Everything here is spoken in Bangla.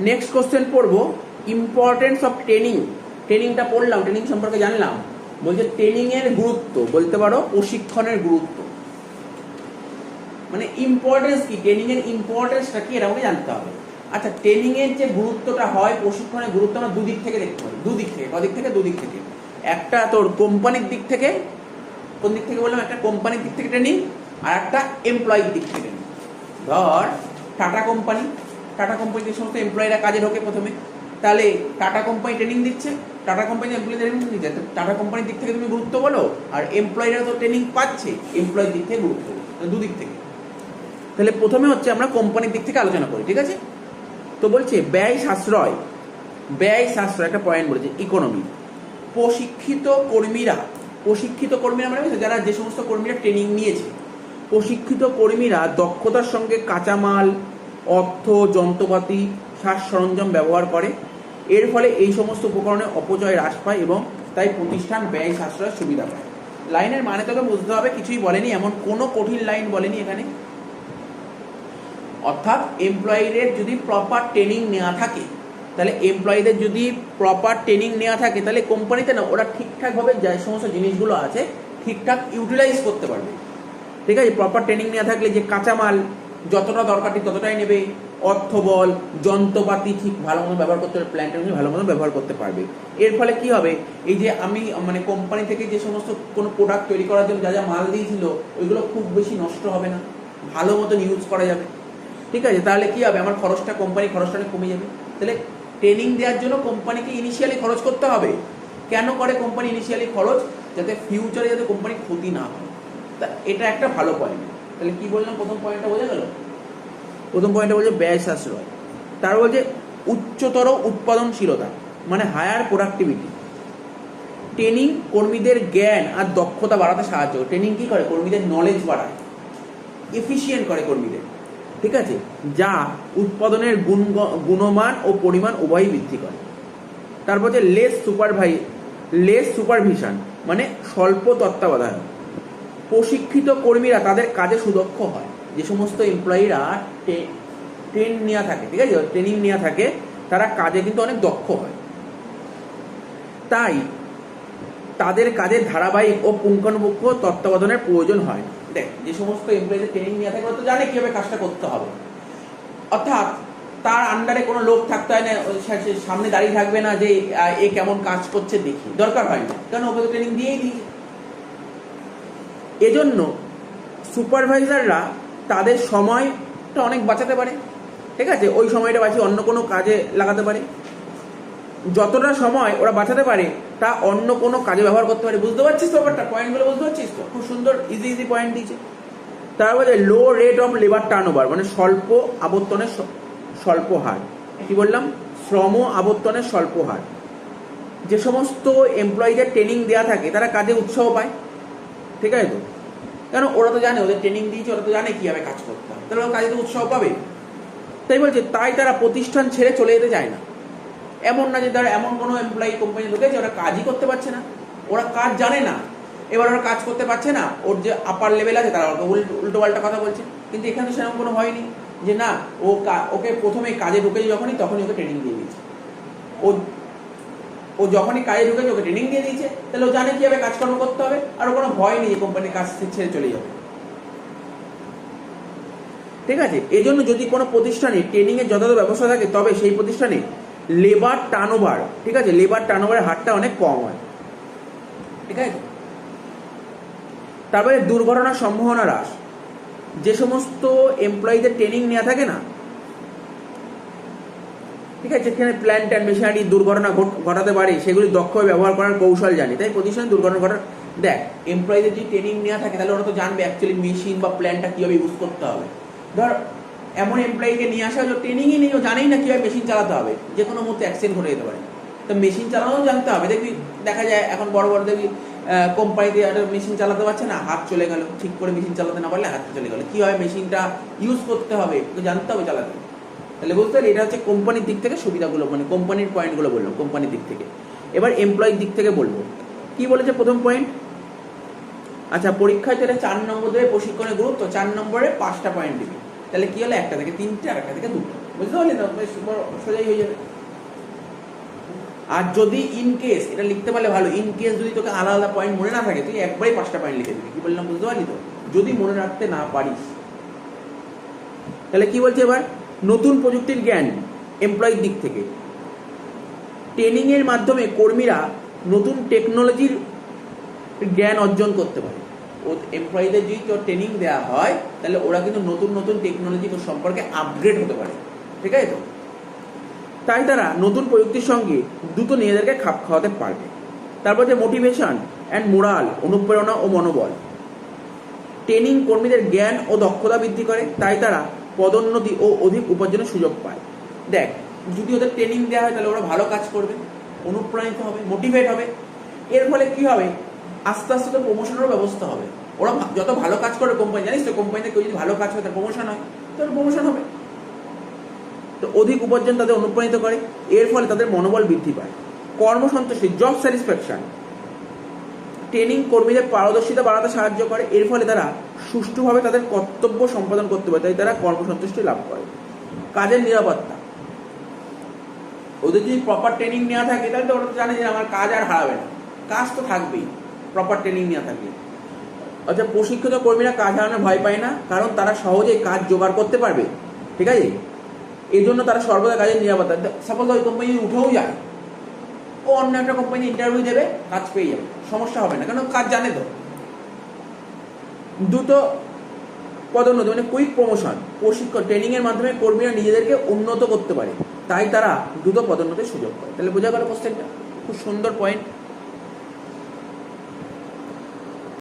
নেক্সট কোশ্চেন পড়বো ইম্পর্টেন্স অফ ট্রেনিং। ট্রেনিংটা পড়লাম, ট্রেনিং সম্পর্কে জানলাম। বলছে ট্রেনিং এর গুরুত্ব, বলতে পারো প্রশিক্ষণের গুরুত্ব, মানে ইম্পর্টেন্স কি, ট্রেনিং এর ইম্পর্টেন্সটা কি, এটা আমাকে জানতে হবে। আচ্ছা, ট্রেনিং এর যে গুরুত্বটা হয়, প্রশিক্ষণের গুরুত্ব আমরা দুদিক থেকে দেখতে পারি। দুদিক থেকে, কদিক থেকে? দুদিক থেকে। একটা তোর কোম্পানির দিক থেকে, কোন দিক থেকে বললাম? একটা কোম্পানির দিক থেকে ট্রেনিং, আর একটা এমপ্লয়ির দিক থেকে ট্রেনিং। ধর টাটা কোম্পানি, টাটা কোম্পানিতে সমস্ত এমপ্লয়িরা কাজে ঢোকে প্রথমে, তাহলে টাটা কোম্পানি ট্রেনিং দিচ্ছে, টাটা কোম্পানি এমপ্লয়িদের ট্রেনিং দিচ্ছে, টাটা কোম্পানির দিক থেকে তুমি গুরুত্ব বলো, আর এমপ্লয়িরা তো ট্রেনিং পাচ্ছে, এমপ্লয়ির দিক থেকে গুরুত্ব, দুদিক থেকে। তাহলে প্রথমে হচ্ছে আমরা কোম্পানির দিক থেকে আলোচনা করি, ঠিক আছে? তো বলছে ব্যয় সাশ্রয়, ব্যয় সাশ্রয় একটা পয়েন্ট বলেছে ইকোনমি। প্রশিক্ষিত কর্মীরা, প্রশিক্ষিত কর্মীরা মানে যারা, যে সমস্ত কর্মীরা ট্রেনিং নিয়েছে, প্রশিক্ষিত কর্মীরা দক্ষতার সঙ্গে কাঁচামাল, অর্থ, যন্ত্রপাতি, সাজ সরঞ্জাম ব্যবহার করে। এর ফলে এই সমস্ত উপকরণের অপচয় হ্রাস পায় এবং তাই প্রতিষ্ঠান ব্যয় সাশ্রয়ের সুবিধা পায়। লাইনের মানে তোকে বুঝতে হবে, কিছুই বলেনি, এমন কোনো কঠিন লাইন বলেনি এখানে। অর্থাৎ এমপ্লয়িদের যদি প্রপার ট্রেনিং নেওয়া থাকে, তাহলে এমপ্লয়িদের যদি প্রপার ট্রেনিং নেওয়া থাকে, তাহলে কোম্পানিতে না ওরা ঠিকঠাকভাবে যে সমস্ত জিনিসগুলো আছে ঠিকঠাক ইউটিলাইজ করতে পারবে, ঠিক আছে? প্রপার ট্রেনিং নেওয়া থাকলে যে কাঁচামাল যতটা দরকার ঠিক ততটাই নেবে, অর্থ বল, যন্ত্রপাতি ঠিক ভালো মতো ব্যবহার করতে পারবে, প্ল্যান্টের ভালো মতো ব্যবহার করতে পারবে। এর ফলে কি হবে, এই যে আমি মানে কোম্পানি থেকে যে সমস্ত কোনো প্রোডাক্ট তৈরি করার জন্য যা যা মাল দিয়েছিল, ওইগুলো খুব বেশি নষ্ট হবে না, ভালো মতন ইউজ করা যাবে, ঠিক আছে? তাহলে কি হবে, আমার খরচটা, কোম্পানির খরচটা অনেক কমে যাবে। তাহলে ট্রেনিং দেওয়ার জন্য কোম্পানিকে ইনিশিয়ালি খরচ করতে হবে। কেন করে কোম্পানি ইনিশিয়ালি খরচ? যাতে ফিউচারে যাতে কোম্পানির ক্ষতি না হয়। তা এটা একটা ভালো পয়েন্ট। তাহলে কি বললাম, প্রথম পয়েন্টটা বোঝা গেল? প্রথম পয়েন্টটা বলছে ব্যয় সাশ্রয়, তার বলছে উচ্চতর উৎপাদনশীলতা, মানে হায়ার প্রোডাক্টিভিটি। ট্রেনিং কর্মীদের জ্ঞান আর দক্ষতা বাড়াতে সাহায্য করে। ট্রেনিং কি করে, কর্মীদের নলেজ বাড়ায়, এফিসিয়েন্ট করে কর্মীদের, ঠিক আছে? যা উৎপাদনের গুণমান ও পরিমাণ উভয়ই বৃদ্ধি করে। তারপর হচ্ছে লেস সুপারভিশন, মানে স্বল্প তত্ত্বাবধান। প্রশিক্ষিত কর্মীরা তাদের কাজে সুদক্ষ হয়। যে সমস্ত এমপ্লয়িরা ট্রেন নেওয়া থাকে, ঠিক আছে, ট্রেনিং নেওয়া থাকে, তারা কাজে কিন্তু অনেক দক্ষ হয়। তাই তাদের কাজের ধারাবাহিক ও পুঙ্খানুপুঙ্খ তত্ত্বাবধানের প্রয়োজন হয় না। দেখ, যে সমস্ত এমপ্লয়িদের ট্রেনিং নেওয়া থাকে ওরা তো জানে কিভাবে কাজটা করতে হবে, অর্থাৎ তার আন্ডারে কোনো লোক থাকতে হয় না, সামনে দাঁড়িয়ে থাকবে না যে এ কেমন কাজ করছে দেখি, দরকার হয় না, কারণ ওকে তো ট্রেনিং দিয়েই দিয়েছে। এজন্য সুপারভাইজাররা তাদের সময়টা অনেক বাঁচাতে পারে, ঠিক আছে? ওই সময়টা বাঁচিয়ে অন্য কোনো কাজে লাগাতে পারে। যতটা সময় ওরা বাঁচাতে পারে তা অন্য কোনো কাজে ব্যবহার করতে পারে। বুঝতে পারছিস তো ব্যাপারটা? পয়েন্টগুলো বুঝতে পারছিস তো? খুব সুন্দর ইজি পয়েন্ট দিয়েছে। তারপরে লো রেট অফ লেবার টার্নওভার, মানে স্বল্প আবর্তনের স্বল্প হার। কি বললাম? শ্রম আবর্তনের স্বল্প হার। যে সমস্ত এমপ্লয়িদের ট্রেনিং দেওয়া থাকে তারা কাজে উৎসাহ পায়, ঠিক আছে তো? কারণ ওরা তো জানে, ওদের ট্রেনিং দিয়েছে, ওরা তো জানে কীভাবে কাজ করতে হবে, তাহলে ওরা কাজে তো উৎসাহ পাবে। তাই বলছে, তাই তারা প্রতিষ্ঠান ছেড়ে চলে যেতে চায় না। এমন না যে তারা এমন কোনো এমপ্লয়ি কোম্পানি ঢুকেছে ওরা কাজই করতে পারছে না, ওরা কাজ জানে না, এবার ওরা কাজ করতে পারছে না, ওর যে আপার লেভেল আছে তারা উল্টো পাল্টা কথা বলছে। কিন্তু এখানে তো সেরকম কোনো হয়নি যে না, ওকে প্রথমে কাজে ঢুকেছে তখনই ওকে ট্রেনিং দিয়ে দিয়েছে। ও যখনই কাজে ঢুকেছে ওকে ট্রেনিং দিয়ে দিয়েছে, তাহলে ও জানে কিভাবে কাজকর্ম করতে হবে, আর কোনো ভয় নেই যে কোম্পানির কাজ ছেড়ে চলে যাবে, ঠিক আছে? এই জন্য যদি কোনো প্রতিষ্ঠানে ট্রেনিং এর যথাযথ ব্যবস্থা থাকে তবে সেই প্রতিষ্ঠানে লেবার টার্নওভার, ঠিক আছে, লেবার টার্নওভারের হারটা অনেক কম হয়, ঠিক আছে? তারপরে দুর্ঘটনার সম্ভাবনা হ্রাস। যে সমস্ত এমপ্লয়িদের ট্রেনিং নেওয়া থাকে না, ঠিক আছে, সেখানে প্ল্যান্ট অ্যান্ড মেশিনারি দুর্ঘটনা ঘটাতে পারে, সেগুলি দক্ষভাবে ব্যবহার করার কৌশল জানে, তাই প্রতিষ্ঠানে দুর্ঘটনা ঘটার। দেখ, এমপ্লয়িদের যদি ট্রেনিং নেওয়া থাকে তাহলে ওরা তো জানবে অ্যাকচুয়ালি মেশিন বা প্ল্যানটা কীভাবে ইউজ করতে হবে। ধর এমন এমপ্লয়িকে নিয়ে আসা হলো, ট্রেনিংই নেই, ও জানেই না কীভাবে মেশিন চালাতে হবে, যে কোনো মুহূর্তে অ্যাক্সিডেন্ট ঘটে যেতে পারে, তো মেশিন চালানোও জানতে হবে। দেখবি, দেখা যায় এখন বড় বড় দেখবি কোম্পানিতে একটা মেশিন চালাতে পারছে না, হাত চলে গেল, ঠিক করে মেশিন চালাতে না পারলে হাত চলে গেল, কীভাবে মেশিনটা ইউজ করতে হবে জানতে হবে, চালাতে। তাহলে বুঝতে পারলি, এটা হচ্ছে কোম্পানির দিক থেকে সুবিধাগুলো, মানে কোম্পানির পয়েন্টগুলো বললাম কোম্পানির দিক থেকে। এবার এমপ্লয়ির দিক থেকে বলবো। কি বলেছে প্রথম পয়েন্ট? আচ্ছা, পরীক্ষায় তাহলে 4 নম্বর দেবে প্রশিক্ষণের গুরুত্ব, 4 নম্বরে 5টা পয়েন্ট দিবে, তাহলে কি হলো, 1টা থেকে 3টে আর 1টা থেকে 2টো, বুঝতে পারলি তো, বেশ সোজাই হয়ে যাবে। আর যদি ইন কেস, এটা লিখতে পারলে ভালো, ইন কেস যদি তোকে আলাদা আলাদা পয়েন্ট মনে না থাকে, তুই একবারই 5টা পয়েন্ট লিখে দিবি, কি বললাম বুঝতে পারলি তো, যদি মনে রাখতে না পারিস। তাহলে কি বলছে এবার, নতুন প্রযুক্তির জ্ঞান এমপ্লয়ির দিক থেকে, ট্রেনিং এর মাধ্যমে কর্মীরা নতুন টেকনোলজির জ্ঞান অর্জন করতে পারে। ও এমপ্লয়ীদের যদি কেউ ট্রেনিং দেওয়া হয়, তাহলে ওরা কিন্তু নতুন নতুন টেকনোলজি সম্পর্কে আপগ্রেড হতে পারে, ঠিক আছে তো। তাই তারা নতুন প্রযুক্তির সঙ্গে দ্রুত নিজেদেরকে খাপ খাওয়াতে পারবে। তারপর যে মোটিভেশন অ্যান্ড মোরাল, অনুপ্রেরণা ও মনোবল, ট্রেনিং কর্মীদের জ্ঞান ও দক্ষতা বৃদ্ধি করে, তাই তারা পদোন্নতি ও অধিক উপার্জনের সুযোগ পায়। দেখ, যদি ওদের ট্রেনিং দেওয়া হয় তাহলে ওরা ভালো কাজ করবে, অনুপ্রাণিত হবে, মোটিভেট হবে। এর ফলে কি হবে, আস্তে আস্তে তো প্রমোশনেরও ব্যবস্থা হবে। ওরা যত ভালো কাজ করে কোম্পানি, জানিস তো, কোম্পানিতে কেউ যদি ভালো কাজ করে তার প্রমোশন হয়, তার প্রমোশন হবে। তো অধিক উপার্জন তাদের অনুপ্রাণিত করে, এর ফলে তাদের মনোবল বৃদ্ধি পায়। কর্মসন্তোষী, জব স্যাটিসফ্যাকশন, ট্রেনিং কর্মীদের পারদর্শিতা বাড়াতে সাহায্য করে, এর ফলে তারা সুষ্ঠুভাবে তাদের কর্তব্য সম্পাদন করতে পারে, তাই তারা কর্মসন্তুষ্টি লাভ করে। কাজের নিরাপত্তা, ওদের যদি প্রপার ট্রেনিং নেওয়া থাকে তাহলে তো ওরা তো জানে যে আমার কাজ আর হারাবে না, কাজ তো থাকবেই প্রপার ট্রেনিং নেওয়া থাকবে। অর্থাৎ প্রশিক্ষিত কর্মীরা কাজ হারানোর ভয় পায় না, কারণ তারা সহজেই কাজ জোগাড় করতে পারবে, ঠিক আছে। এই জন্য তারা সর্বদা কাজের নিরাপত্তা, সাপোজ ওই কোম্পানি উঠেও যায়, ও অন্য একটা কোম্পানি ইন্টারভিউ দেবে, কাজ পেয়ে যাবে, সমস্যা হবে না, কারণ কাজ জানে তো। দ্রুত পদোন্নতি মানে কুইক প্রমোশন, প্রশিক্ষণ ট্রেনিং এর মাধ্যমে কর্মীরা নিজেদেরকে উন্নত করতে পারে, তাই তারা দ্রুত পদোন্নতির সুযোগ পায়। তাহলে বোঝা গেল কোশ্চেনটা, খুব সুন্দর পয়েন্ট।